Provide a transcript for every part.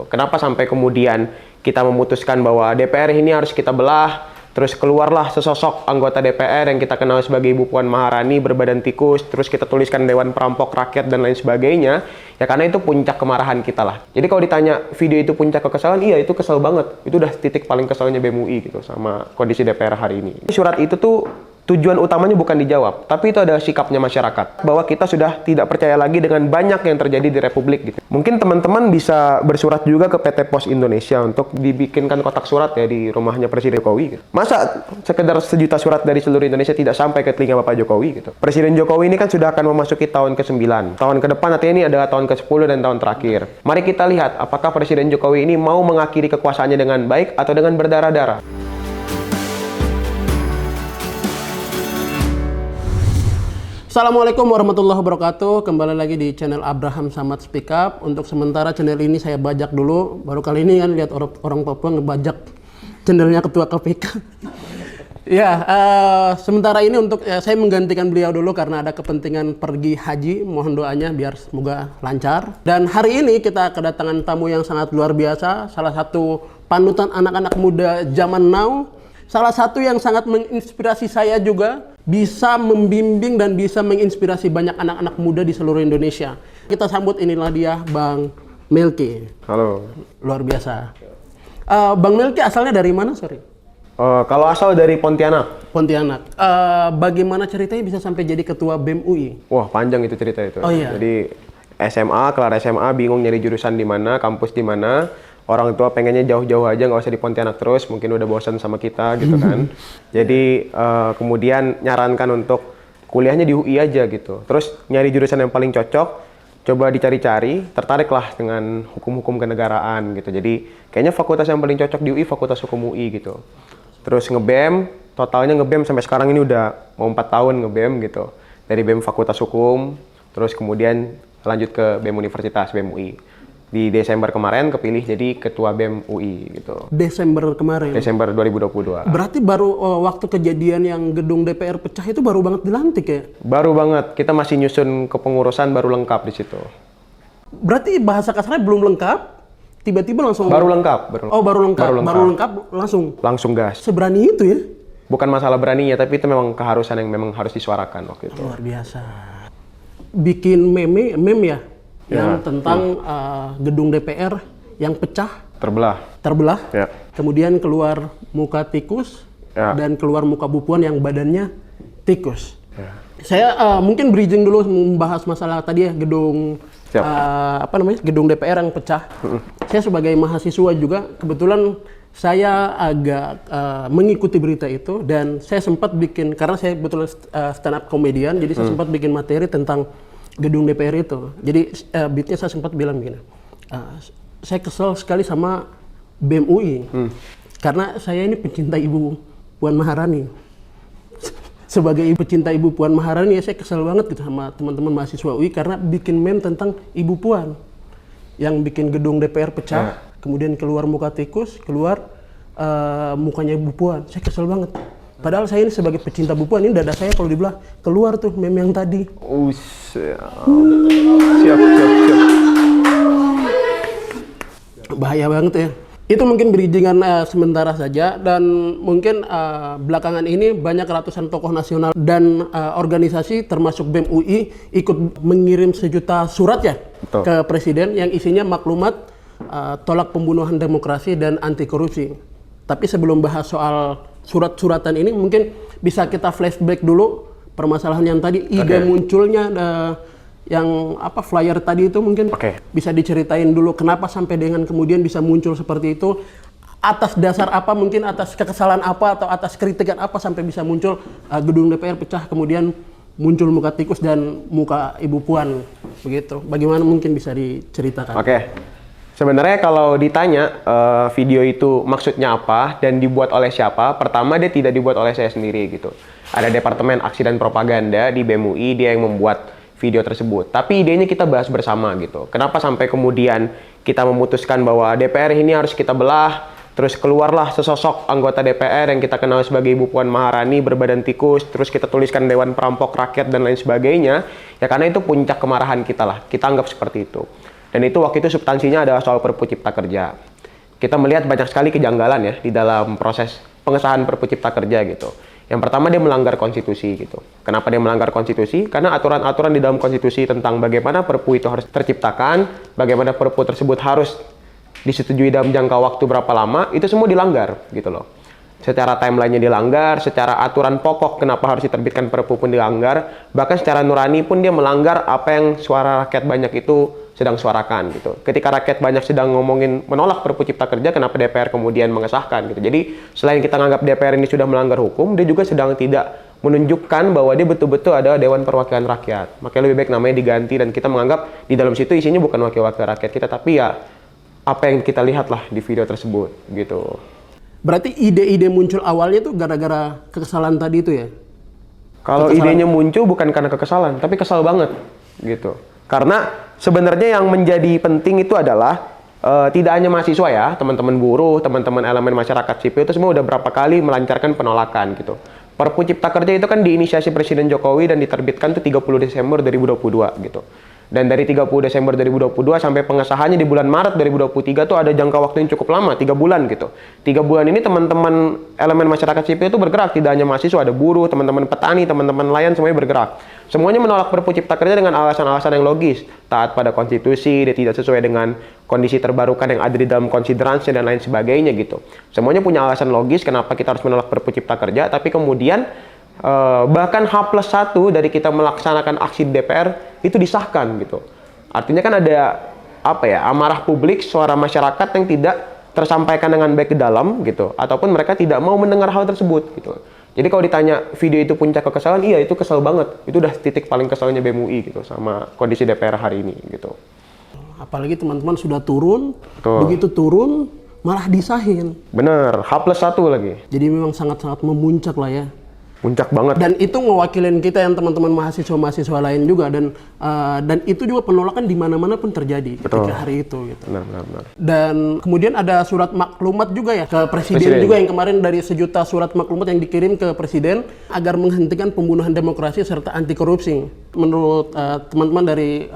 gitu. Kenapa sampai kemudian kita memutuskan bahwa DPR ini harus kita belah, terus keluarlah sesosok anggota DPR yang kita kenal sebagai Ibu Puan Maharani berbadan tikus, terus kita tuliskan Dewan Perampok Rakyat dan lain sebagainya, ya karena itu puncak kemarahan kita lah. Jadi kalau ditanya video itu puncak kekesalan, iya itu kesel banget. Itu udah titik paling kesalnya BEM UI gitu sama kondisi DPR hari ini. Surat itu tuh tujuan utamanya bukan dijawab, tapi itu adalah sikapnya masyarakat. Bahwa kita sudah tidak percaya lagi dengan banyak yang terjadi di Republik gitu. Mungkin teman-teman bisa bersurat juga ke PT Pos Indonesia untuk dibikinkan kotak surat ya di rumahnya Presiden Jokowi gitu. Masa sekedar sejuta surat dari seluruh Indonesia tidak sampai ke telinga Bapak Jokowi gitu. Presiden Jokowi ini kan sudah akan memasuki tahun ke-9. Tahun ke depan artinya ini adalah tahun ke-10 dan tahun terakhir. Mari kita lihat apakah Presiden Jokowi ini mau mengakhiri kekuasaannya dengan baik atau dengan berdarah-darah. Assalamualaikum warahmatullahi wabarakatuh. Kembali lagi di channel Abraham Samad Speak Up. Untuk sementara channel ini saya bajak dulu. Baru kali ini kan lihat orang Papua ngebajak channelnya Ketua KPK. Ya, sementara ini untuk saya menggantikan beliau dulu karena ada kepentingan pergi haji. Mohon doanya biar semoga lancar. Dan hari ini kita kedatangan tamu yang sangat luar biasa. Salah satu panutan anak-anak muda zaman now. Salah satu yang sangat menginspirasi saya juga. Bisa membimbing dan bisa menginspirasi banyak anak-anak muda di seluruh Indonesia. Kita sambut, inilah dia Bang Melki. Halo. Luar biasa. Bang Melki asalnya dari mana, sorry? Kalau asal dari Pontianak. Pontianak. Bagaimana ceritanya bisa sampai jadi ketua BEM UI? Wah, panjang itu cerita itu. Oh iya. Jadi kelar SMA bingung nyari jurusan di mana, kampus di mana. Orang tua pengennya jauh-jauh aja, nggak usah di Pontianak terus, mungkin udah bosan sama kita gitu kan. Jadi kemudian nyarankan untuk kuliahnya di UI aja gitu. Terus nyari jurusan yang paling cocok, coba dicari-cari, tertariklah dengan hukum-hukum kenegaraan gitu. Jadi kayaknya fakultas yang paling cocok di UI Fakultas Hukum UI gitu. Terus nge-BEM, totalnya nge-BEM sampai sekarang ini udah mau 4 tahun nge-BEM gitu. Dari BEM Fakultas Hukum, terus kemudian lanjut ke BEM Universitas, BEM UI. Di Desember kemarin kepilih jadi ketua BEM UI gitu. Desember kemarin? Desember 2022. Berarti baru waktu kejadian yang gedung DPR pecah itu baru banget dilantik ya? Baru banget, kita masih nyusun kepengurusan baru lengkap di situ. Berarti bahasa kasarnya belum lengkap, tiba-tiba langsung... Baru lengkap. Baru lengkap, langsung? Langsung gas. Seberani itu ya? Bukan masalah beraninya, tapi itu memang keharusan yang memang harus disuarakan waktu itu. Luar biasa. Bikin meme ya? Yang tentang gedung DPR yang pecah, terbelah, ya. Kemudian keluar muka tikus, ya. Dan keluar muka Bu Puan yang badannya tikus. Ya. Saya mungkin bridging dulu membahas masalah tadi ya gedung gedung DPR yang pecah. Saya sebagai mahasiswa juga kebetulan saya agak mengikuti berita itu dan saya sempat bikin, karena saya betul stand up komedian, jadi saya sempat bikin materi tentang gedung DPR itu. Jadi beatnya saya sempat bilang begini, saya kesel sekali sama BEM UI karena saya ini pecinta Ibu Puan Maharani. Sebagai pecinta Ibu Puan Maharani ya saya kesel banget gitu sama teman-teman mahasiswa UI karena bikin meme tentang Ibu Puan yang bikin gedung DPR pecah, kemudian keluar muka tikus, keluar mukanya Ibu Puan. Saya kesel banget. Padahal saya ini sebagai pecinta Bu Puan, ini dada saya kalau dibelah keluar tuh meme yang tadi. Siap. Bahaya banget ya. Itu mungkin bridgingan sementara saja dan mungkin belakangan ini banyak ratusan tokoh nasional dan organisasi termasuk BEM UI ikut mengirim sejuta surat ya. Betul. Ke Presiden yang isinya maklumat tolak pembunuhan demokrasi dan anti korupsi. Tapi sebelum bahas soal surat-suratan ini mungkin bisa kita flashback dulu permasalahan yang tadi, ide munculnya yang flyer tadi itu mungkin bisa diceritain dulu kenapa sampai dengan kemudian bisa muncul seperti itu, atas dasar apa, mungkin atas kekesalan apa atau atas kritikan apa sampai bisa muncul gedung DPR pecah kemudian muncul muka tikus dan muka Ibu Puan begitu. Bagaimana mungkin bisa diceritakan? Sebenarnya kalau ditanya video itu maksudnya apa dan dibuat oleh siapa, pertama dia tidak dibuat oleh saya sendiri gitu. Ada Departemen Aksi dan Propaganda di BEM UI, dia yang membuat video tersebut. Tapi idenya kita bahas bersama gitu. Kenapa sampai kemudian kita memutuskan bahwa DPR ini harus kita belah, terus keluarlah sesosok anggota DPR yang kita kenal sebagai Ibu Puan Maharani berbadan tikus, terus kita tuliskan Dewan Perampok Rakyat dan lain sebagainya. Ya karena itu puncak kemarahan kita lah, kita anggap seperti itu. Dan itu waktu itu substansinya adalah soal Perpu Cipta Kerja. Kita melihat banyak sekali kejanggalan ya di dalam proses pengesahan Perpu Cipta Kerja gitu. Yang pertama dia melanggar konstitusi gitu. Kenapa dia melanggar konstitusi? Karena aturan-aturan di dalam konstitusi tentang bagaimana Perpu itu harus terciptakan, bagaimana Perpu tersebut harus disetujui dalam jangka waktu berapa lama, itu semua dilanggar gitu loh. Secara timelinenya dilanggar, secara aturan pokok kenapa harus diterbitkan Perpu pun dilanggar, bahkan secara nurani pun dia melanggar apa yang suara rakyat banyak itu sedang suarakan gitu. Ketika rakyat banyak sedang ngomongin menolak Perpu Cipta Kerja, kenapa DPR kemudian mengesahkan gitu. Jadi selain kita nganggap DPR ini sudah melanggar hukum, dia juga sedang tidak menunjukkan bahwa dia betul-betul ada Dewan Perwakilan Rakyat. Makanya lebih baik namanya diganti dan kita menganggap di dalam situ isinya bukan wakil-wakil rakyat kita, tapi ya apa yang kita lihat lah di video tersebut gitu. Berarti ide-ide muncul awalnya tuh gara-gara kekesalan tadi itu ya? Kalau idenya muncul bukan karena kekesalan, tapi kesal banget gitu. Karena sebenarnya yang menjadi penting itu adalah tidak hanya mahasiswa ya, teman-teman buruh, teman-teman elemen masyarakat sipil itu semua udah berapa kali melancarkan penolakan gitu. Perpu Cipta Kerja itu kan diinisiasi Presiden Jokowi dan diterbitkan tuh 30 Desember 2022 gitu. Dan dari 30 Desember 2022 sampai pengesahannya di bulan Maret 2023 tuh ada jangka waktu yang cukup lama, 3 bulan gitu. 3 bulan ini teman-teman elemen masyarakat sipil itu bergerak, tidak hanya mahasiswa, ada buruh, teman-teman petani, teman-teman nelayan, semuanya bergerak. Semuanya menolak Perpu Cipta Kerja dengan alasan-alasan yang logis, taat pada konstitusi, dia tidak sesuai dengan kondisi terbarukan yang ada di dalam konsideransi dan lain sebagainya gitu. Semuanya punya alasan logis kenapa kita harus menolak Perpu Cipta Kerja, tapi kemudian bahkan H+1 dari kita melaksanakan aksi di DPR itu disahkan gitu. Artinya kan ada apa ya, amarah publik, suara masyarakat yang tidak tersampaikan dengan baik ke dalam gitu, ataupun mereka tidak mau mendengar hal tersebut gitu. Jadi kalau ditanya video itu puncak kekesalan, iya itu kesal banget. Itu udah titik paling kesalnya BEM UI gitu sama kondisi DPR hari ini gitu. Apalagi teman-teman sudah turun, Betul. begitu turun malah disahin. Bener, H+1 lagi. Jadi memang sangat-sangat memuncak lah ya. Puncak banget. Dan itu ngewakilin kita yang teman-teman mahasiswa lain juga, dan itu juga penolakan di mana-mana pun terjadi. Betul. Ketika hari itu gitu. Benar. Dan kemudian ada surat maklumat juga ya ke presiden juga, yang kemarin dari 1 juta surat maklumat yang dikirim ke presiden agar menghentikan pembunuhan demokrasi serta anti korupsi. Menurut teman-teman dari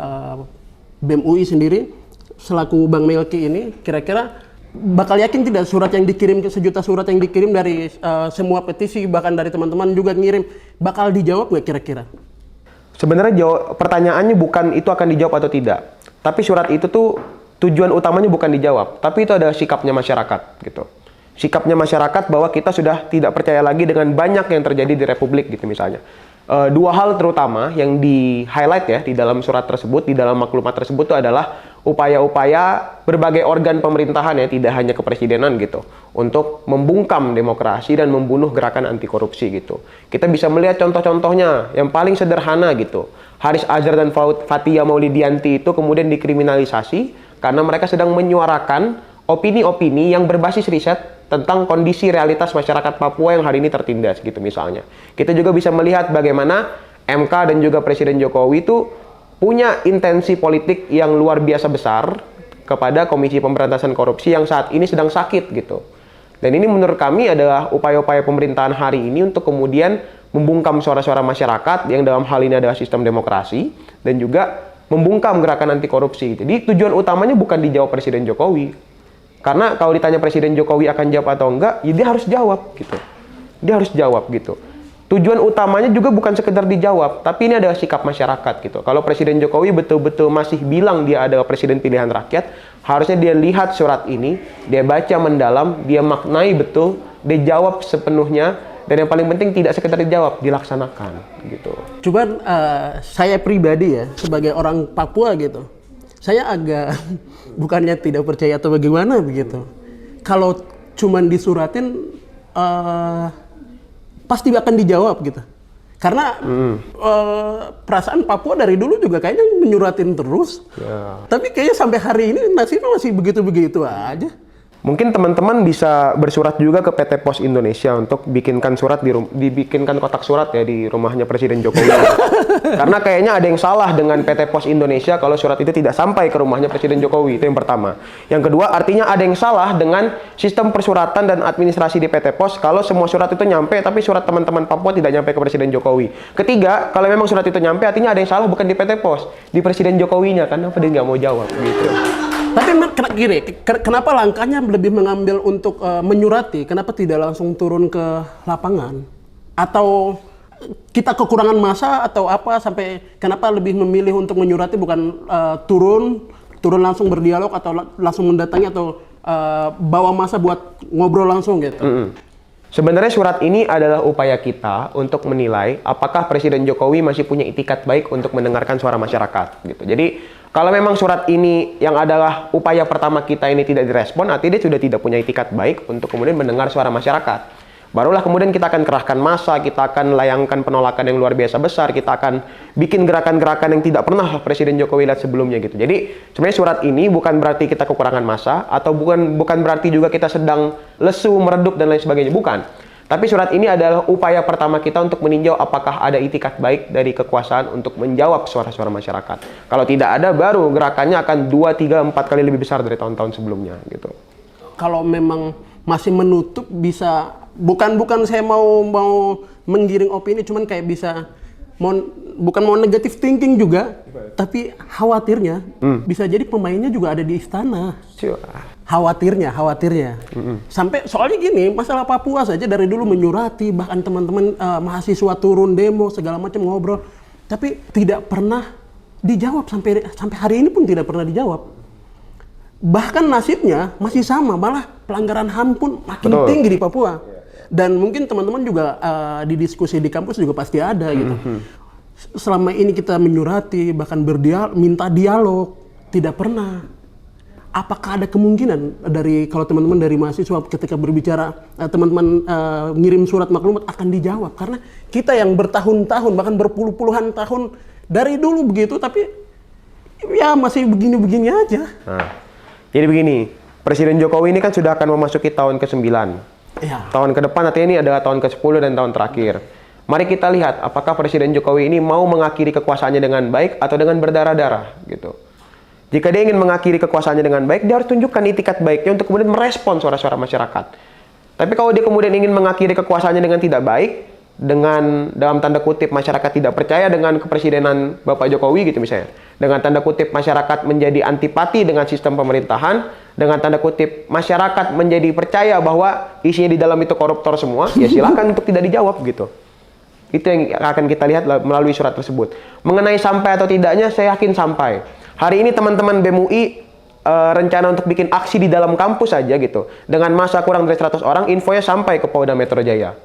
BEM UI sendiri selaku Bang Melki ini, kira-kira bakal yakin tidak surat yang dikirim, 1 juta surat yang dikirim dari semua petisi, bahkan dari teman-teman juga ngirim, bakal dijawab nggak kira-kira? Sebenarnya pertanyaannya bukan itu akan dijawab atau tidak, tapi surat itu tuh tujuan utamanya bukan dijawab, tapi itu ada sikapnya masyarakat gitu. Sikapnya masyarakat bahwa kita sudah tidak percaya lagi dengan banyak yang terjadi di Republik gitu misalnya. 2 hal terutama yang di-highlight ya di dalam surat tersebut, di dalam maklumat tersebut itu adalah upaya-upaya berbagai organ pemerintahan ya, tidak hanya kepresidenan gitu, untuk membungkam demokrasi dan membunuh gerakan anti korupsi gitu. Kita bisa melihat contoh-contohnya yang paling sederhana gitu. Haris Azhar dan Fathia Maulidiyanti itu kemudian dikriminalisasi karena mereka sedang menyuarakan opini-opini yang berbasis riset tentang kondisi realitas masyarakat Papua yang hari ini tertindas gitu misalnya. Kita juga bisa melihat bagaimana MK dan juga Presiden Jokowi itu punya intensi politik yang luar biasa besar kepada Komisi Pemberantasan Korupsi yang saat ini sedang sakit gitu. Dan ini menurut kami adalah upaya-upaya pemerintahan hari ini untuk kemudian membungkam suara-suara masyarakat yang dalam hal ini adalah sistem demokrasi dan juga membungkam gerakan anti korupsi. Jadi tujuan utamanya bukan dijawab Presiden Jokowi. Karena kalau ditanya Presiden Jokowi akan jawab atau enggak, ya dia harus jawab gitu. Dia harus jawab gitu. Tujuan utamanya juga bukan sekedar dijawab, tapi ini adalah sikap masyarakat gitu. Kalau Presiden Jokowi betul-betul masih bilang dia adalah presiden pilihan rakyat, harusnya dia lihat surat ini, dia baca mendalam, dia maknai betul, dia jawab sepenuhnya, dan yang paling penting tidak sekedar dijawab, dilaksanakan gitu. Cuman saya pribadi ya, sebagai orang Papua gitu, saya agak bukannya tidak percaya atau bagaimana begitu. Kalau cuman disuratin pasti akan dijawab gitu. Karena perasaan Papua dari dulu juga kayaknya menyuratin terus. Ya. Tapi kayaknya sampai hari ini nasibnya masih begitu-begitu aja. Mungkin teman-teman bisa bersurat juga ke PT Pos Indonesia untuk bikinkan surat dibikinkan kotak surat ya di rumahnya Presiden Jokowi. Karena kayaknya ada yang salah dengan PT Pos Indonesia kalau surat itu tidak sampai ke rumahnya Presiden Jokowi. Itu yang pertama. Yang kedua, artinya ada yang salah dengan sistem persuratan dan administrasi di PT Pos kalau semua surat itu nyampe tapi surat teman-teman Papua tidak nyampe ke Presiden Jokowi. Ketiga, kalau memang surat itu nyampe artinya ada yang salah bukan di PT Pos, di Presiden Jokowinya. Kenapa dia nggak mau jawab gitu. Tapi gini, kenapa langkahnya lebih mengambil untuk menyurati? Kenapa tidak langsung turun ke lapangan? Atau kita kekurangan masa atau apa sampai kenapa lebih memilih untuk menyurati bukan turun langsung berdialog atau langsung mendatangi atau bawa masa buat ngobrol langsung gitu? Sebenarnya surat ini adalah upaya kita untuk menilai apakah Presiden Jokowi masih punya itikat baik untuk mendengarkan suara masyarakat gitu. Jadi kalau memang surat ini yang adalah upaya pertama kita ini tidak direspon, artinya dia sudah tidak punya itikat baik untuk kemudian mendengar suara masyarakat. Barulah kemudian kita akan kerahkan massa, kita akan layangkan penolakan yang luar biasa besar, kita akan bikin gerakan-gerakan yang tidak pernah Presiden Jokowi lihat sebelumnya gitu. Jadi sebenarnya surat ini bukan berarti kita kekurangan massa atau bukan berarti juga kita sedang lesu, meredup dan lain sebagainya, bukan. Tapi surat ini adalah upaya pertama kita untuk meninjau apakah ada itikat baik dari kekuasaan untuk menjawab suara-suara masyarakat. Kalau tidak ada, baru gerakannya akan 2, 3, 4 kali lebih besar dari tahun-tahun sebelumnya gitu. Kalau memang masih menutup bisa bukan saya mau menggiring opini, cuman kayak bisa bukan mau negatif thinking juga, tapi khawatirnya bisa jadi pemainnya juga ada di istana. Khawatirnya. Sampai soalnya gini, masalah Papua saja dari dulu menyurati, bahkan teman-teman mahasiswa turun demo segala macam ngobrol, tapi tidak pernah dijawab sampai hari ini pun tidak pernah dijawab. Bahkan nasibnya masih sama, malah pelanggaran HAM pun makin tinggi di Papua. Dan mungkin teman-teman juga di diskusi di kampus juga pasti ada gitu. Selama ini kita menyurati, bahkan minta dialog, tidak pernah. Apakah ada kemungkinan kalau teman-teman dari mahasiswa ketika berbicara, teman-teman ngirim surat maklumat akan dijawab? Karena kita yang bertahun-tahun, bahkan berpuluh-puluhan tahun dari dulu begitu, tapi ya masih begini-begini aja. Jadi begini, Presiden Jokowi ini kan sudah akan memasuki tahun ke-9. Ya. Tahun ke depan artinya ini adalah tahun ke-10 dan tahun terakhir. Mari kita lihat apakah Presiden Jokowi ini mau mengakhiri kekuasaannya dengan baik atau dengan berdarah-darah gitu. Jika dia ingin mengakhiri kekuasaannya dengan baik, dia harus tunjukkan itikat baiknya untuk kemudian merespon suara-suara masyarakat. Tapi kalau dia kemudian ingin mengakhiri kekuasaannya dengan tidak baik, dengan dalam tanda kutip masyarakat tidak percaya dengan kepresidenan Bapak Jokowi gitu misalnya, dengan tanda kutip masyarakat menjadi antipati dengan sistem pemerintahan, dengan tanda kutip masyarakat menjadi percaya bahwa isinya di dalam itu koruptor semua, ya silakan untuk tidak dijawab gitu. Itu yang akan kita lihat melalui surat tersebut. Mengenai sampai atau tidaknya, saya yakin sampai. Hari ini teman-teman BEM UI rencana untuk bikin aksi di dalam kampus saja gitu, dengan massa kurang dari 100 orang, infonya sampai ke Polda Metro Jaya.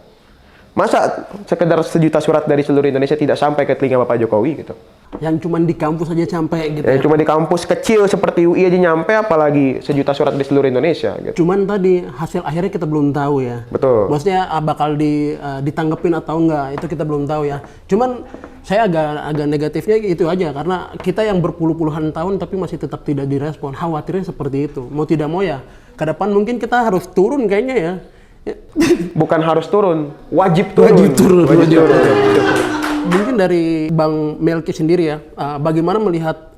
Masa sekedar 1 juta surat dari seluruh Indonesia tidak sampai ke telinga Bapak Jokowi gitu? Yang cuma di kampus aja sampai gitu. Cuma di kampus kecil seperti UI aja nyampe, apalagi 1 juta surat di seluruh Indonesia gitu. Cuman tadi hasil akhirnya kita belum tahu ya. Betul. Maksudnya bakal ditanggepin atau enggak, itu kita belum tahu ya. Cuman saya agak negatifnya itu aja, karena kita yang berpuluh-puluhan tahun tapi masih tetap tidak direspon. Khawatirnya seperti itu. Mau tidak mau ya, ke depan mungkin kita harus turun kayaknya ya. Bukan harus turun, wajib turun. Wajib turun. Mungkin dari Bang Melki sendiri ya, bagaimana melihat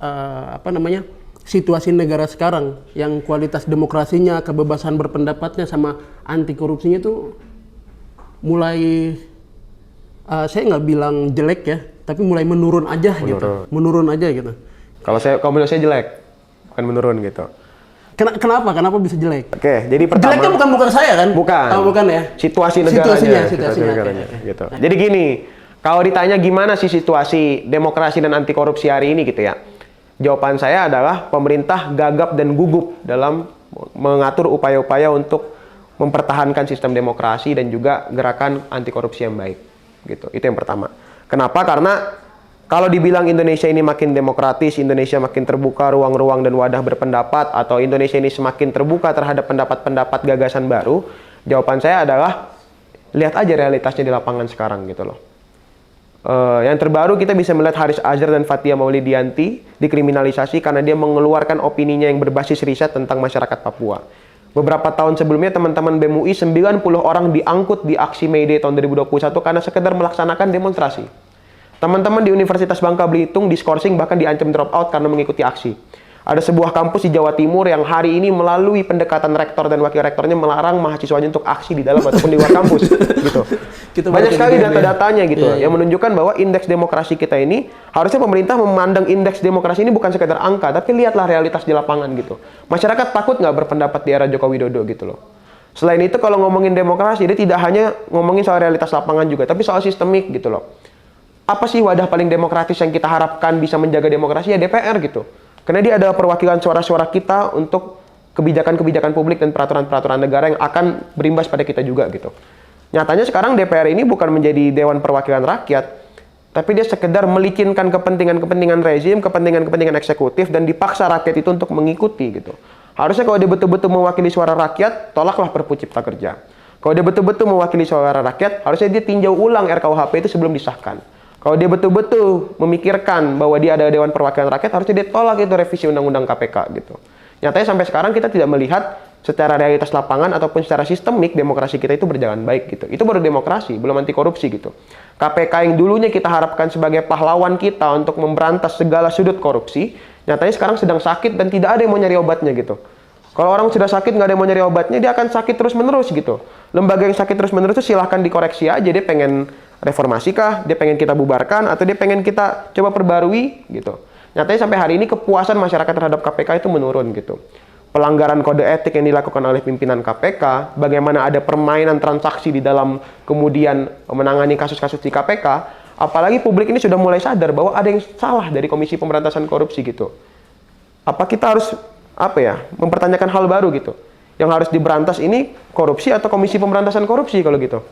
situasi negara sekarang yang kualitas demokrasinya, kebebasan berpendapatnya sama anti korupsinya itu mulai saya nggak bilang jelek ya, tapi mulai menurun aja gitu. Menurun aja gitu. Kalau menurut saya jelek, bukan menurun gitu. Kenapa? Kenapa bisa jelek? Oke, jadi pertama. Jeleknya bukan saya kan? Bukan. Bukan ya. Situasi negaranya. Situasi negaranya. Gitu. Jadi gini, kalau ditanya gimana sih situasi demokrasi dan anti korupsi hari ini gitu ya, jawaban saya adalah pemerintah gagap dan gugup dalam mengatur upaya-upaya untuk mempertahankan sistem demokrasi dan juga gerakan anti korupsi yang baik. Gitu. Itu yang pertama. Kenapa? Karena kalau dibilang Indonesia ini makin demokratis, Indonesia makin terbuka ruang-ruang dan wadah berpendapat, atau Indonesia ini semakin terbuka terhadap pendapat-pendapat gagasan baru, jawaban saya adalah lihat aja realitasnya di lapangan sekarang gitu loh. Yang terbaru kita bisa melihat Haris Azhar dan Fathia Maulidiyanti dikriminalisasi karena dia mengeluarkan opininya yang berbasis riset tentang masyarakat Papua. Beberapa tahun sebelumnya teman-teman BEM UI 90 orang diangkut di aksi May Day tahun 2021 karena sekedar melaksanakan demonstrasi. Teman-teman di Universitas Bangka Belitung diskorsing bahkan diancam drop out karena mengikuti aksi. Ada sebuah kampus di Jawa Timur yang hari ini melalui pendekatan rektor dan wakil rektornya melarang mahasiswanya untuk aksi di dalam ataupun di luar kampus gitu. Banyak sekali data-datanya gitu yang menunjukkan bahwa indeks demokrasi kita ini harusnya pemerintah memandang indeks demokrasi ini bukan sekedar angka, tapi lihatlah realitas di lapangan gitu. Masyarakat takut nggak berpendapat di era Joko Widodo gitu loh. Selain itu kalau ngomongin demokrasi, dia tidak hanya ngomongin soal realitas lapangan juga, tapi soal sistemik gitu loh. Apa sih wadah paling demokratis yang kita harapkan bisa menjaga demokrasi? Ya DPR gitu. Karena dia adalah perwakilan suara-suara kita untuk kebijakan-kebijakan publik dan peraturan-peraturan negara yang akan berimbas pada kita juga gitu. Nyatanya sekarang DPR ini bukan menjadi Dewan Perwakilan Rakyat, tapi dia sekedar melicinkan kepentingan-kepentingan rezim, kepentingan-kepentingan eksekutif, dan dipaksa rakyat itu untuk mengikuti gitu. Harusnya kalau dia betul-betul mewakili suara rakyat, tolaklah Perpu Cipta Kerja. Kalau dia betul-betul mewakili suara rakyat, harusnya dia tinjau ulang RKUHP itu sebelum disahkan. Kalau dia betul-betul memikirkan bahwa dia ada Dewan Perwakilan Rakyat, harusnya dia tolak itu revisi Undang-Undang KPK gitu. Nyatanya sampai sekarang kita tidak melihat secara realitas lapangan ataupun secara sistemik demokrasi kita itu berjalan baik gitu. Itu baru demokrasi, belum anti korupsi gitu. KPK yang dulunya kita harapkan sebagai pahlawan kita untuk memberantas segala sudut korupsi, nyatanya sekarang sedang sakit dan tidak ada yang mau nyari obatnya gitu. Kalau orang sudah sakit nggak ada yang mau nyari obatnya, dia akan sakit terus-menerus gitu. Lembaga yang sakit terus-menerus itu silahkan dikoreksi aja, dia pengen reformasi kah, dia pengen kita bubarkan, atau dia pengen kita coba perbarui gitu. Nyatanya sampai hari ini kepuasan masyarakat terhadap KPK itu menurun gitu. Pelanggaran kode etik yang dilakukan oleh pimpinan KPK, bagaimana ada permainan transaksi di dalam kemudian menangani kasus-kasus di KPK, apalagi publik ini sudah mulai sadar bahwa ada yang salah dari Komisi Pemberantasan Korupsi gitu. Apa kita harus mempertanyakan hal baru gitu? Yang harus diberantas ini korupsi atau Komisi Pemberantasan Korupsi kalau gitu?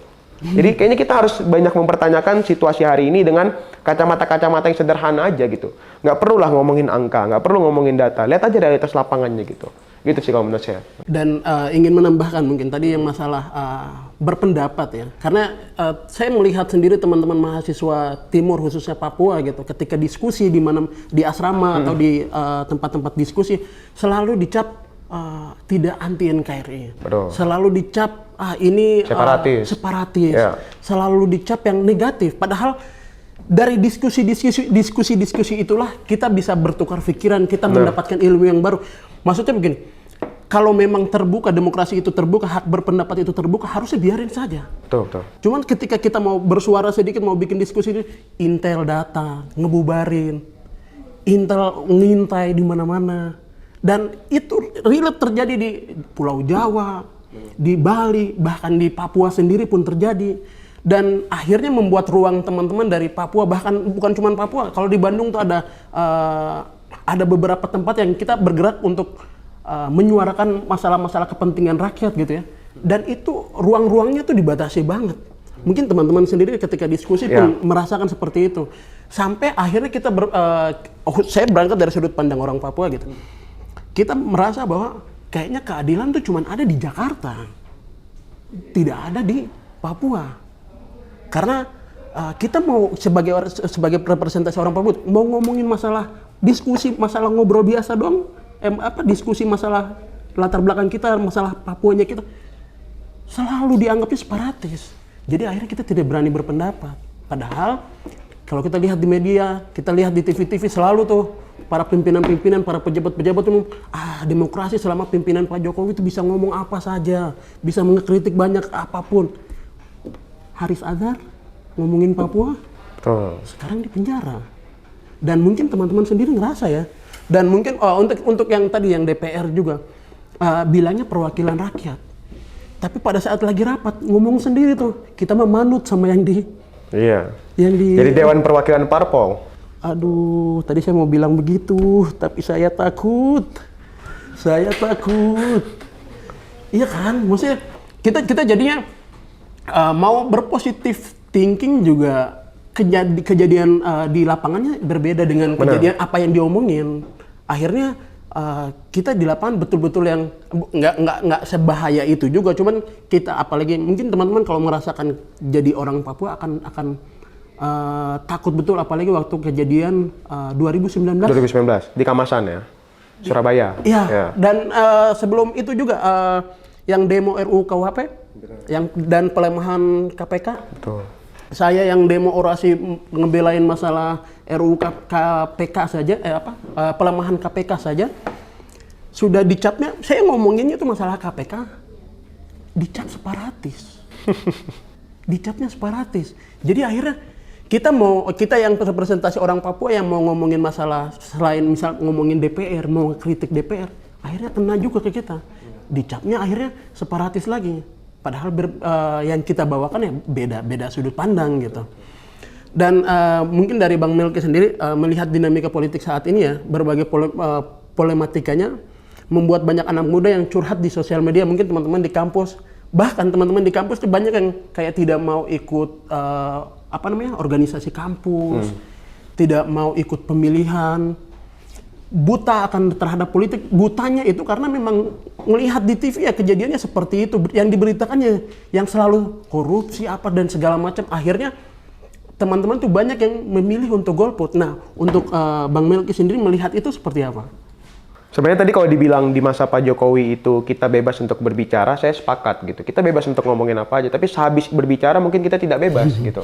Jadi kayaknya kita harus banyak mempertanyakan situasi hari ini dengan kacamata-kacamata yang sederhana aja gitu. Nggak perlu lah ngomongin angka, nggak perlu ngomongin data. Lihat aja realitas lapangannya gitu. Gitu sih kalau menurut saya. Dan ingin menambahkan mungkin tadi yang masalah berpendapat ya. Karena saya melihat sendiri teman-teman mahasiswa Timur khususnya Papua gitu. Ketika diskusi di mana di asrama atau di tempat-tempat diskusi selalu dicap tidak anti NKRI. Betul. Selalu dicap ini separatis. Yeah. Selalu dicap yang negatif. Padahal dari diskusi itulah kita bisa bertukar pikiran, kita mendapatkan ilmu yang baru. Maksudnya begini, kalau memang terbuka, demokrasi itu terbuka, hak berpendapat itu terbuka, harusnya biarin saja. Betul. Cuman ketika kita mau bersuara sedikit, mau bikin diskusi, Intel datang, ngebubarin, Intel ngintai di mana-mana. Dan itu relate terjadi di Pulau Jawa, di Bali, bahkan di Papua sendiri pun terjadi. Dan akhirnya membuat ruang teman-teman dari Papua, bahkan bukan cuma Papua, kalau di Bandung tuh ada beberapa tempat yang kita bergerak untuk menyuarakan masalah-masalah kepentingan rakyat gitu ya. Dan itu ruang-ruangnya tuh dibatasi banget. Mungkin teman-teman sendiri ketika diskusi pun merasakan seperti itu. Sampai akhirnya kita saya berangkat dari sudut pandang orang Papua gitu. Kita merasa bahwa kayaknya keadilan tuh cuma ada di Jakarta, tidak ada di Papua. Karena kita mau sebagai representasi orang Papua mau ngomongin masalah diskusi, masalah ngobrol biasa doang, diskusi masalah latar belakang kita, masalah Papuanya kita, selalu dianggapnya separatis. Jadi akhirnya kita tidak berani berpendapat. Padahal kalau kita lihat di media, kita lihat di TV-TV selalu tuh para pimpinan-pimpinan, para pejabat-pejabat umum, demokrasi selama pimpinan Pak Jokowi itu bisa ngomong apa saja, bisa mengkritik banyak apapun. Haris Azhar ngomongin Papua, sekarang di penjara. Dan mungkin teman-teman sendiri ngerasa ya. Dan mungkin untuk yang tadi yang DPR juga bilangnya perwakilan rakyat. Tapi pada saat lagi rapat ngomong sendiri tuh, kita memanut sama yang di jadi Dewan Perwakilan Parpol. Aduh, tadi saya mau bilang begitu, tapi saya takut. Iya kan, maksudnya kita jadinya mau berpositif thinking juga kejadian di lapangannya berbeda dengan kejadian apa yang diomongin. Akhirnya kita di lapangan betul-betul yang nggak sebahaya itu juga. Cuman kita apalagi mungkin teman-teman kalau merasakan jadi orang Papua akan takut betul, apalagi waktu kejadian 2019 di Kamasan ya, Surabaya. Iya. Dan sebelum itu juga yang demo RUU KUHP dan pelemahan KPK. Betul. Saya yang demo orasi ngebelain masalah RUU KPK saja, pelemahan KPK saja, sudah dicapnya, saya ngomonginnya itu masalah KPK, dicap separatis. Dicapnya separatis. Jadi akhirnya kita yang representasi orang Papua yang mau ngomongin masalah, selain misal ngomongin DPR, mau kritik DPR, akhirnya kena juga ke kita. Dicapnya akhirnya separatis lagi. Padahal yang kita bawakan ya beda sudut pandang gitu. Dan mungkin dari Bang Melki sendiri melihat dinamika politik saat ini ya, berbagai problematikanya membuat banyak anak muda yang curhat di sosial media, mungkin teman-teman di kampus, bahkan teman-teman di kampus tuh banyak yang kayak tidak mau ikut organisasi kampus, tidak mau ikut pemilihan, buta akan terhadap politik. Butanya itu karena memang melihat di TV ya kejadiannya seperti itu, yang diberitakannya yang selalu korupsi apa dan segala macam. Akhirnya teman-teman tuh banyak yang memilih untuk golput. Nah, untuk Bang Melki sendiri melihat itu seperti apa? Sebenarnya tadi kalau dibilang di masa Pak Jokowi itu kita bebas untuk berbicara, saya sepakat gitu. Kita bebas untuk ngomongin apa aja, tapi sehabis berbicara mungkin kita tidak bebas gitu.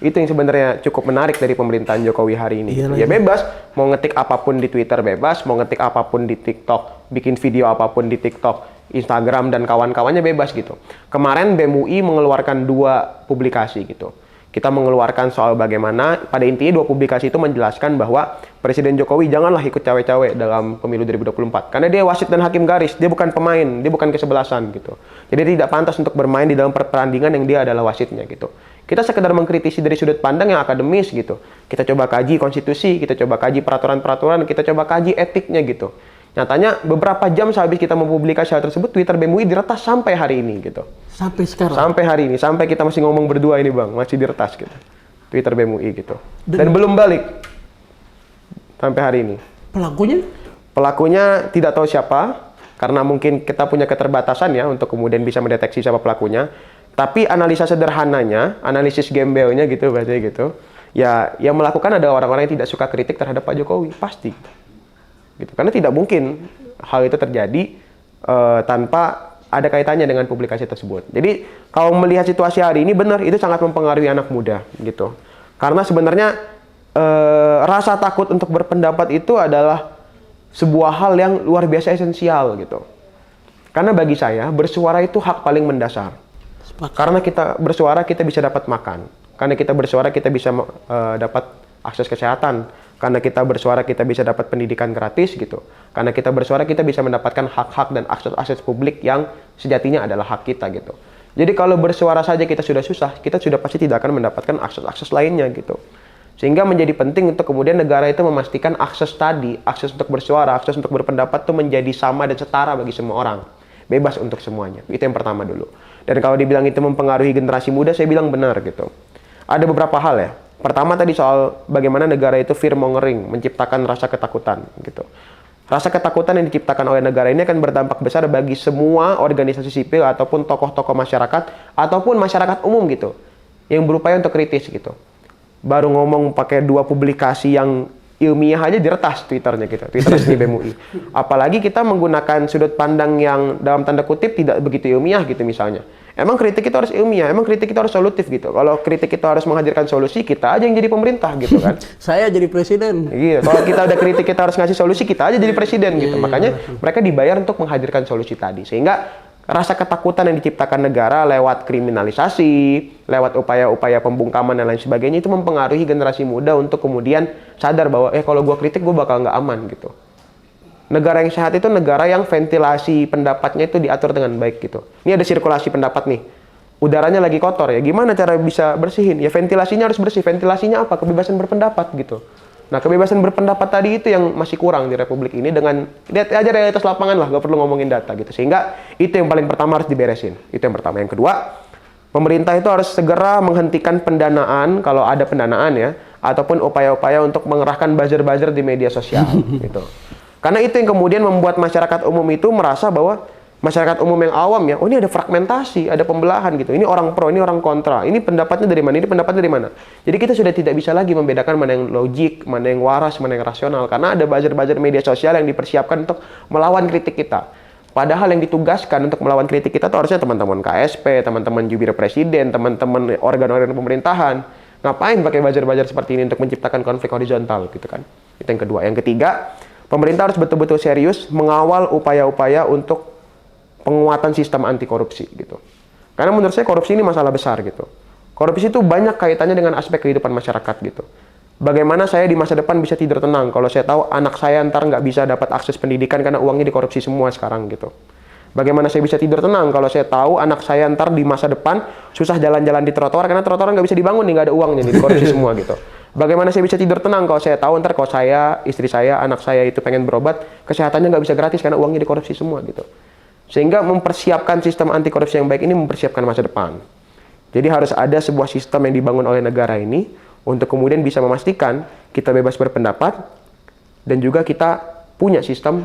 Itu yang sebenarnya cukup menarik dari pemerintahan Jokowi hari ini. Iyalah, ya bebas, mau ngetik apapun di Twitter bebas, mau ngetik apapun di TikTok, bikin video apapun di TikTok, Instagram dan kawan-kawannya bebas gitu. Kemarin BEM UI mengeluarkan 2 publikasi gitu. Kita mengeluarkan soal bagaimana, pada intinya 2 publikasi itu menjelaskan bahwa Presiden Jokowi janganlah ikut cawe-cawe dalam pemilu 2024. Karena dia wasit dan hakim garis, dia bukan pemain, dia bukan kesebelasan gitu. Jadi dia tidak pantas untuk bermain di dalam pertandingan yang dia adalah wasitnya gitu. Kita sekedar mengkritisi dari sudut pandang yang akademis gitu. Kita coba kaji konstitusi, kita coba kaji peraturan-peraturan, kita coba kaji etiknya gitu. Nyatanya beberapa jam sehabis kita mempublikasi hal tersebut, Twitter BEM UI diretas sampai hari ini gitu. Sampai sekarang? Sampai hari ini, sampai kita masih ngomong berdua ini Bang, masih diretas gitu. Twitter BEM UI gitu. Dan belum balik sampai hari ini. Pelakunya? Pelakunya tidak tahu siapa, karena mungkin kita punya keterbatasan ya untuk kemudian bisa mendeteksi siapa pelakunya. Tapi analisa sederhananya, analisis gembelnya gitu bahasanya gitu, ya yang melakukan ada orang-orang yang tidak suka kritik terhadap Pak Jokowi, pasti. Gitu. Karena tidak mungkin hal itu terjadi tanpa ada kaitannya dengan publikasi tersebut. Jadi kalau melihat situasi hari ini benar, itu sangat mempengaruhi anak muda gitu. Karena sebenarnya rasa takut untuk berpendapat itu adalah sebuah hal yang luar biasa esensial gitu. Karena bagi saya bersuara itu hak paling mendasar. Karena kita bersuara kita bisa dapat makan. Karena kita bersuara kita bisa dapat akses kesehatan. Karena kita bersuara kita bisa dapat pendidikan gratis gitu. Karena kita bersuara kita bisa mendapatkan hak-hak dan akses-akses publik yang sejatinya adalah hak kita gitu. Jadi kalau bersuara saja kita sudah susah, kita sudah pasti tidak akan mendapatkan akses-akses lainnya gitu. Sehingga menjadi penting untuk kemudian negara itu memastikan akses tadi, akses untuk bersuara, akses untuk berpendapat itu menjadi sama dan setara bagi semua orang. Bebas untuk semuanya. Itu yang pertama dulu. Dan kalau dibilang itu mempengaruhi generasi muda, saya bilang benar gitu. Ada beberapa hal ya. Pertama tadi soal bagaimana negara itu fear-mongering, menciptakan rasa ketakutan gitu. Rasa ketakutan yang diciptakan oleh negara ini akan berdampak besar bagi semua organisasi sipil ataupun tokoh-tokoh masyarakat ataupun masyarakat umum gitu yang berupaya untuk kritis gitu. Baru ngomong pakai 2 publikasi yang ilmiah aja diretas Twitternya gitu, Twitter resmi BEM UI. Apalagi kita menggunakan sudut pandang yang dalam tanda kutip tidak begitu ilmiah gitu misalnya. Emang kritik itu harus ilmiah, emang kritik itu harus solutif gitu. Kalau kritik itu harus menghadirkan solusi, kita aja yang jadi pemerintah gitu kan. Saya jadi presiden. Gitu. Kalau kita udah kritik kita harus ngasih solusi, kita aja jadi presiden gitu. Makanya mereka dibayar untuk menghadirkan solusi tadi. Sehingga rasa ketakutan yang diciptakan negara lewat kriminalisasi, lewat upaya-upaya pembungkaman dan lain sebagainya itu mempengaruhi generasi muda untuk kemudian sadar bahwa kalau gua kritik gua bakal nggak aman gitu. Negara yang sehat itu negara yang ventilasi pendapatnya itu diatur dengan baik gitu. Ini ada sirkulasi pendapat nih. Udaranya lagi kotor ya. Gimana cara bisa bersihin? Ya ventilasinya harus bersih. Ventilasinya apa? Kebebasan berpendapat gitu. Nah, kebebasan berpendapat tadi itu yang masih kurang di Republik ini dengan lihat aja realitas lapangan lah, gak perlu ngomongin data gitu. Sehingga itu yang paling pertama harus diberesin. Itu yang pertama. Yang kedua, pemerintah itu harus segera menghentikan pendanaan kalau ada pendanaan ya, ataupun upaya-upaya untuk mengerahkan buzzer-buzzer di media sosial gitu. Karena itu yang kemudian membuat masyarakat umum itu merasa bahwa masyarakat umum yang awam ya, oh ini ada fragmentasi, ada pembelahan gitu. Ini orang pro, ini orang kontra. Ini pendapatnya dari mana? Ini pendapatnya dari mana? Jadi kita sudah tidak bisa lagi membedakan mana yang logik, mana yang waras, mana yang rasional. Karena ada buzzer-buzzer media sosial yang dipersiapkan untuk melawan kritik kita. Padahal yang ditugaskan untuk melawan kritik kita tuh harusnya teman-teman KSP, teman-teman jubir presiden, teman-teman organ-organ pemerintahan. Ngapain pakai buzzer-buzzer seperti ini untuk menciptakan konflik horizontal gitu kan? Itu yang kedua. Yang ketiga, pemerintah harus betul-betul serius mengawal upaya-upaya untuk penguatan sistem anti korupsi gitu. Karena menurut saya korupsi ini masalah besar gitu. Korupsi itu banyak kaitannya dengan aspek kehidupan masyarakat gitu. Bagaimana saya di masa depan bisa tidur tenang kalau saya tahu anak saya ntar nggak bisa dapat akses pendidikan karena uangnya dikorupsi semua sekarang gitu. Bagaimana saya bisa tidur tenang kalau saya tahu anak saya ntar di masa depan susah jalan-jalan di trotoar karena trotoar nggak bisa dibangun nih, nggak ada uangnya nih, dikorupsi semua gitu. Bagaimana saya bisa tidur tenang kalau saya tahu ntar kalau saya, istri saya, anak saya itu pengen berobat, kesehatannya nggak bisa gratis karena uangnya dikorupsi semua gitu. Sehingga mempersiapkan sistem anti korupsi yang baik ini mempersiapkan masa depan. Jadi harus ada sebuah sistem yang dibangun oleh negara ini untuk kemudian bisa memastikan kita bebas berpendapat dan juga kita punya sistem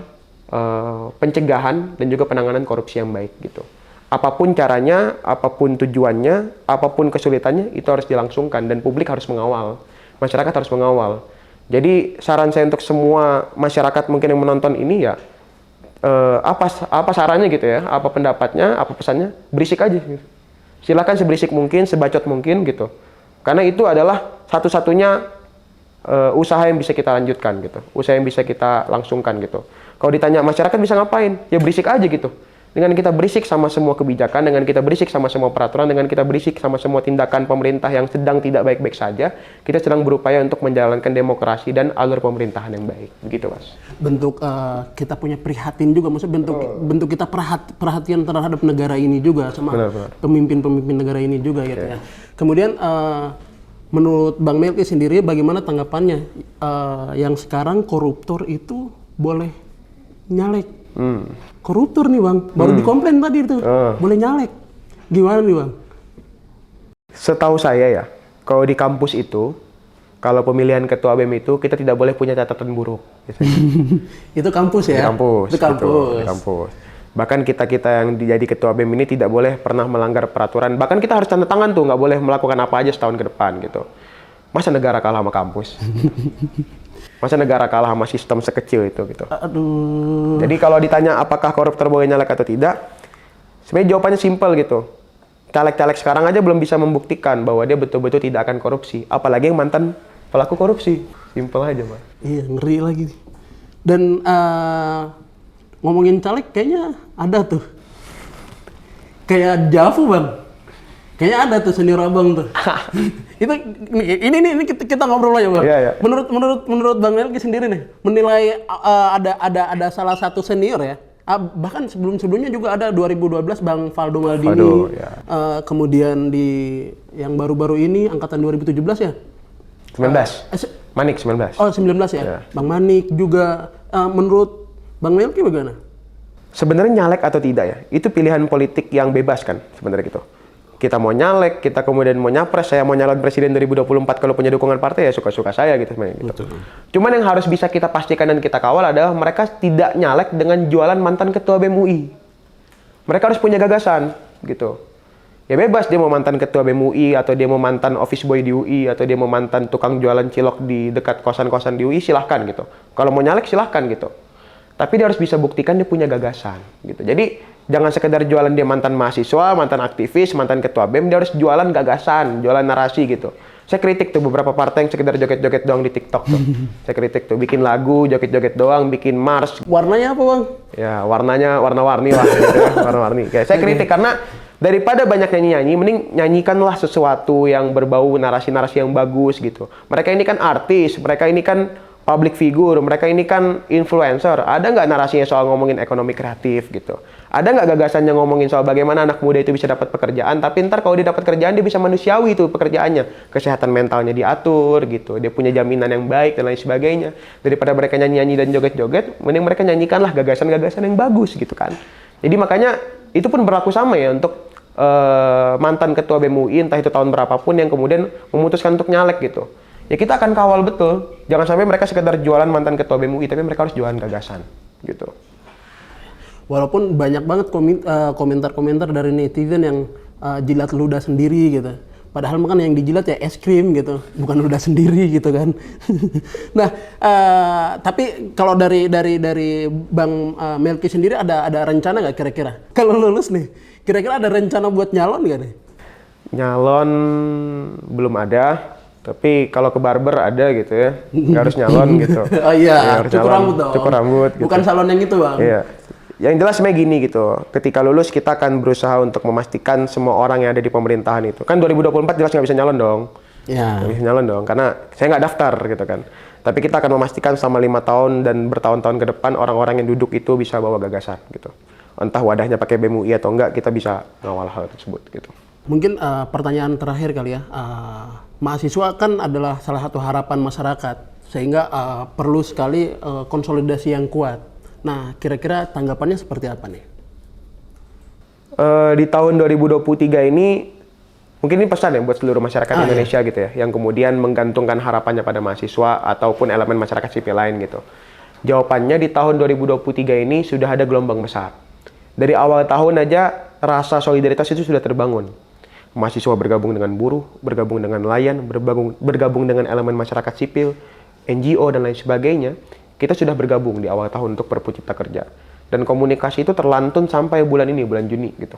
pencegahan dan juga penanganan korupsi yang baik gitu. Apapun caranya, apapun tujuannya, apapun kesulitannya itu harus dilangsungkan dan publik harus mengawal, masyarakat harus mengawal. Jadi saran saya untuk semua masyarakat mungkin yang menonton ini ya apa sarannya gitu ya, apa pendapatnya, apa pesannya, berisik aja gitu. Silakan seberisik mungkin, sebacot mungkin gitu. Karena itu adalah satu-satunya usaha yang bisa kita lanjutkan gitu. Usaha yang bisa kita langsungkan gitu. Kalau ditanya masyarakat bisa ngapain? Ya berisik aja gitu. Dengan kita berisik sama semua kebijakan, dengan kita berisik sama semua peraturan, dengan kita berisik sama semua tindakan pemerintah yang sedang tidak baik-baik saja, kita sedang berupaya untuk menjalankan demokrasi dan alur pemerintahan yang baik. Begitu, Mas. Bentuk kita punya prihatin juga, maksudnya bentuk kita perhatian terhadap negara ini juga sama pemimpin-pemimpin negara ini juga gitu ya. Kemudian menurut Bang Melki sendiri bagaimana tanggapannya yang sekarang koruptor itu boleh nyalek? Koruptor nih Bang, baru dikomplain tadi itu boleh nyalek. Gimana nih Bang? Setahu saya ya, kalau di kampus itu, kalau pemilihan ketua BEM itu kita tidak boleh punya catatan buruk. Itu kampus ya? Di kampus. Itu kampus. Gitu, di kampus. Bahkan kita yang jadi ketua BEM ini tidak boleh pernah melanggar peraturan. Bahkan kita harus tanda tangan tuh, nggak boleh melakukan apa aja setahun ke depan gitu. Masa negara kalah sama kampus? Masa negara kalah sama sistem sekecil itu gitu. Aduh. Jadi kalau ditanya apakah koruptor boleh nyalek atau tidak, sebenarnya jawabannya simpel gitu. Caleg-caleg sekarang aja belum bisa membuktikan bahwa dia betul-betul tidak akan korupsi. Apalagi yang mantan pelaku korupsi. Simpel aja, Pak. Iya, ngeri lagi. Dan ngomongin caleg kayaknya ada tuh. Kayak Javu Bang. Kayaknya ada tuh senior abang tuh. ini kita ngobrol aja Bang. Iya, iya. Menurut Bang Melki sendiri nih, menilai ada salah satu senior ya. Bahkan sebelumnya juga ada 2012 Bang Valdo Maldini. Ya. Kemudian di yang baru-baru ini angkatan 2017 ya. 19. Manik 19. Oh 19 ya. Ya. Bang Manik juga. Menurut Bang Melki bagaimana? Sebenarnya nyalek atau tidak ya, itu pilihan politik yang bebas kan sebenarnya gitu. Kita mau nyalek, kita kemudian mau nyapres, saya mau nyalon presiden 2024 kalau punya dukungan partai ya suka-suka saya gitu sebenarnya gitu. Cuman yang harus bisa kita pastikan dan kita kawal adalah mereka tidak nyalek dengan jualan mantan ketua BEM UI. Mereka harus punya gagasan gitu. Ya bebas dia mau mantan ketua BEM UI atau dia mau mantan office boy di UI atau dia mau mantan tukang jualan cilok di dekat kosan-kosan di UI, silahkan gitu. Kalau mau nyalek silahkan gitu. Tapi dia harus bisa buktikan dia punya gagasan gitu. Jadi jangan sekedar jualan dia mantan mahasiswa, mantan aktivis, mantan ketua BEM, dia harus jualan gagasan, jualan narasi gitu. Saya kritik tuh beberapa partai yang sekedar joget-joget doang di TikTok tuh. Saya kritik tuh, bikin lagu, joget-joget doang, bikin mars. Warnanya apa Bang? Ya warnanya warna-warni lah gitu ya, warna-warni. Kayak saya kritik karena daripada banyak nyanyi-nyanyi, mending nyanyikanlah sesuatu yang berbau narasi-narasi yang bagus gitu. Mereka ini kan artis, mereka ini kan public figure, mereka ini kan influencer. Ada nggak narasinya soal ngomongin ekonomi kreatif gitu? Ada nggak gagasannya ngomongin soal bagaimana anak muda itu bisa dapat pekerjaan, tapi ntar kalau dia dapat kerjaan dia bisa manusiawi itu pekerjaannya, kesehatan mentalnya diatur gitu, dia punya jaminan yang baik dan lain sebagainya. Daripada mereka nyanyi-nyanyi dan joget-joget, mending mereka nyanyikanlah gagasan-gagasan yang bagus gitu kan. Jadi makanya itu pun berlaku sama ya untuk mantan ketua BEM UI entah itu tahun berapapun yang kemudian memutuskan untuk nyalek gitu. Ya kita akan kawal betul. Jangan sampai mereka sekedar jualan mantan ketua BEM UI, tapi mereka harus jualan gagasan gitu. Walaupun banyak banget komentar-komentar dari netizen yang jilat ludah sendiri gitu. Padahal kan yang dijilat ya es krim gitu, bukan ludah sendiri gitu kan. Nah, tapi kalau dari Bang Melki sendiri ada rencana nggak kira-kira? Kalau lulus nih, kira-kira ada rencana buat nyalon nggak nih? Nyalon belum ada, tapi kalau ke barber ada gitu ya, nggak harus nyalon gitu. Oh iya, cukur rambut dong. Cukur rambut. Gitu. Bukan salon yang itu bang. Iya. Yang jelas sebenarnya gini gitu, ketika lulus kita akan berusaha untuk memastikan semua orang yang ada di pemerintahan itu. Kan 2024 jelas nggak bisa nyalon dong. Ya. Nggak bisa nyalon dong, karena saya nggak daftar gitu kan. Tapi kita akan memastikan selama 5 tahun dan bertahun-tahun ke depan orang-orang yang duduk itu bisa bawa gagasan gitu. Entah wadahnya pakai BEM UI atau enggak, kita bisa ngawal hal tersebut gitu. Mungkin pertanyaan terakhir kali ya, mahasiswa kan adalah salah satu harapan masyarakat, sehingga perlu sekali konsolidasi yang kuat. Nah, kira-kira tanggapannya seperti apa nih? Di tahun 2023 ini, mungkin ini pesan ya buat seluruh masyarakat Indonesia gitu ya, yang kemudian menggantungkan harapannya pada mahasiswa ataupun elemen masyarakat sipil lain gitu. Jawabannya di tahun 2023 ini sudah ada gelombang besar. Dari awal tahun aja rasa solidaritas itu sudah terbangun. Mahasiswa bergabung dengan buruh, bergabung dengan nelayan, bergabung dengan elemen masyarakat sipil, NGO dan lain sebagainya. Kita sudah bergabung di awal tahun untuk Perpu Cipta Kerja. Dan komunikasi itu terlantun sampai bulan ini, bulan Juni gitu.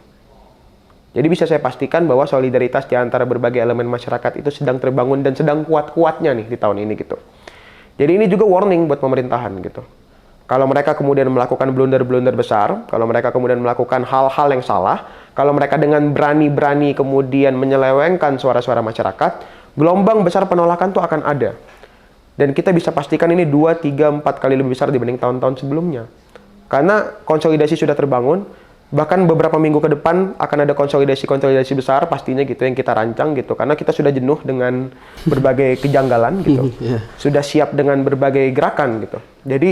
Jadi bisa saya pastikan bahwa solidaritas di antara berbagai elemen masyarakat itu sedang terbangun dan sedang kuat-kuatnya nih di tahun ini gitu. Jadi ini juga warning buat pemerintahan gitu. Kalau mereka kemudian melakukan blunder-blunder besar, kalau mereka kemudian melakukan hal-hal yang salah, kalau mereka dengan berani-berani kemudian menyelewengkan suara-suara masyarakat, gelombang besar penolakan tuh akan ada. Dan kita bisa pastikan ini 2, 3, 4 kali lebih besar dibanding tahun-tahun sebelumnya. Karena konsolidasi sudah terbangun, bahkan beberapa minggu ke depan akan ada konsolidasi besar pastinya gitu yang kita rancang gitu. Karena kita sudah jenuh dengan berbagai kejanggalan gitu. Sudah siap dengan berbagai gerakan gitu. Jadi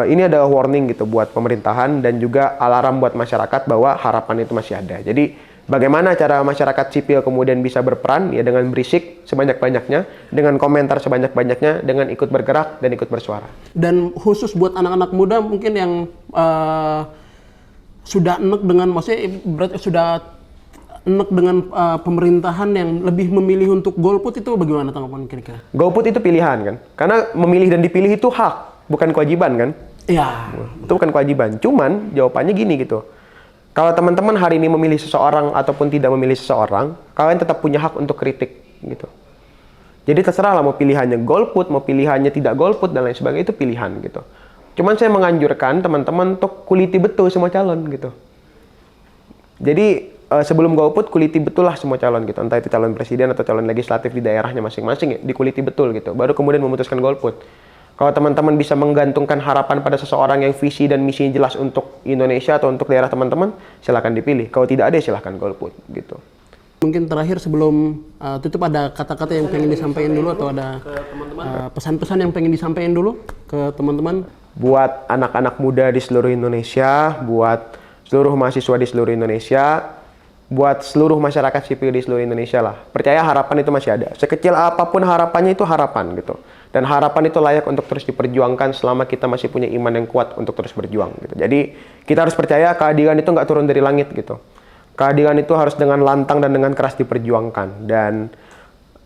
ini adalah warning gitu buat pemerintahan dan juga alarm buat masyarakat bahwa harapan itu masih ada. Jadi bagaimana cara masyarakat sipil kemudian bisa berperan? Ya dengan berisik sebanyak-banyaknya, dengan komentar sebanyak-banyaknya, dengan ikut bergerak dan ikut bersuara. Dan khusus buat anak-anak muda mungkin yang sudah enek dengan, maksudnya berarti sudah enek dengan pemerintahan yang lebih memilih untuk golput, itu bagaimana tanggapan kira-kira? Golput itu pilihan kan? Karena memilih dan dipilih itu hak, bukan kewajiban kan? Iya. Itu bukan kewajiban. Cuman jawabannya gini gitu. Kalau teman-teman hari ini memilih seseorang ataupun tidak memilih seseorang, kalian tetap punya hak untuk kritik gitu. Jadi terserah lah mau pilihannya golput, mau pilihannya tidak golput dan lain sebagainya, itu pilihan gitu. Cuman saya menganjurkan teman-teman untuk kuliti betul semua calon gitu. Jadi sebelum golput kuliti betul lah semua calon gitu. Entah itu calon presiden atau calon legislatif di daerahnya masing-masing ya, dikuliti betul gitu. Baru kemudian memutuskan golput. Kalau teman-teman bisa menggantungkan harapan pada seseorang yang visi dan misinya jelas untuk Indonesia atau untuk daerah teman-teman, silakan dipilih. Kalau tidak ada, silakan golput gitu. Mungkin terakhir sebelum tutup, ada kata-kata yang pengen disampaikan dulu atau ada pesan-pesan yang pengen disampaikan dulu ke teman-teman? Buat anak-anak muda di seluruh Indonesia, buat seluruh mahasiswa di seluruh Indonesia, buat seluruh masyarakat sipil di seluruh Indonesia lah. Percaya harapan itu masih ada. Sekecil apapun harapannya itu harapan gitu. Dan harapan itu layak untuk terus diperjuangkan selama kita masih punya iman yang kuat untuk terus berjuang gitu. Jadi kita harus percaya keadilan itu nggak turun dari langit gitu. Keadilan itu harus dengan lantang dan dengan keras diperjuangkan. Dan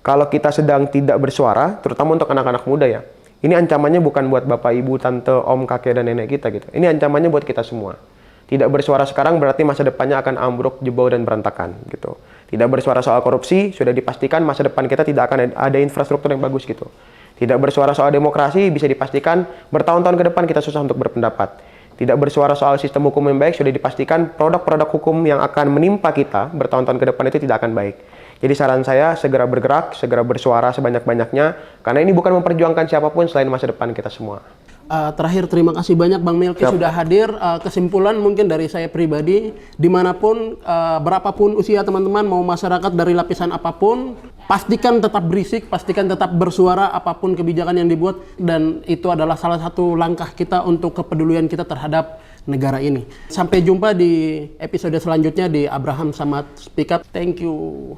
kalau kita sedang tidak bersuara, terutama untuk anak-anak muda ya, ini ancamannya bukan buat bapak, ibu, tante, om, kakek, dan nenek kita gitu. Ini ancamannya buat kita semua. Tidak bersuara sekarang berarti masa depannya akan ambruk, jebol, dan berantakan gitu. Tidak bersuara soal korupsi, sudah dipastikan masa depan kita tidak akan ada infrastruktur yang bagus gitu. Tidak bersuara soal demokrasi, bisa dipastikan bertahun-tahun ke depan kita susah untuk berpendapat. Tidak bersuara soal sistem hukum yang baik, sudah dipastikan produk-produk hukum yang akan menimpa kita bertahun-tahun ke depan itu tidak akan baik. Jadi saran saya, segera bergerak, segera bersuara sebanyak-banyaknya, karena ini bukan memperjuangkan siapapun selain masa depan kita semua. Terakhir, terima kasih banyak Bang Melki sudah hadir. Kesimpulan mungkin dari saya pribadi, dimanapun, berapapun usia teman-teman, mau masyarakat dari lapisan apapun, pastikan tetap berisik, pastikan tetap bersuara apapun kebijakan yang dibuat, dan itu adalah salah satu langkah kita untuk kepedulian kita terhadap negara ini. Sampai jumpa di episode selanjutnya di Abraham Samad Speak Up. Thank you.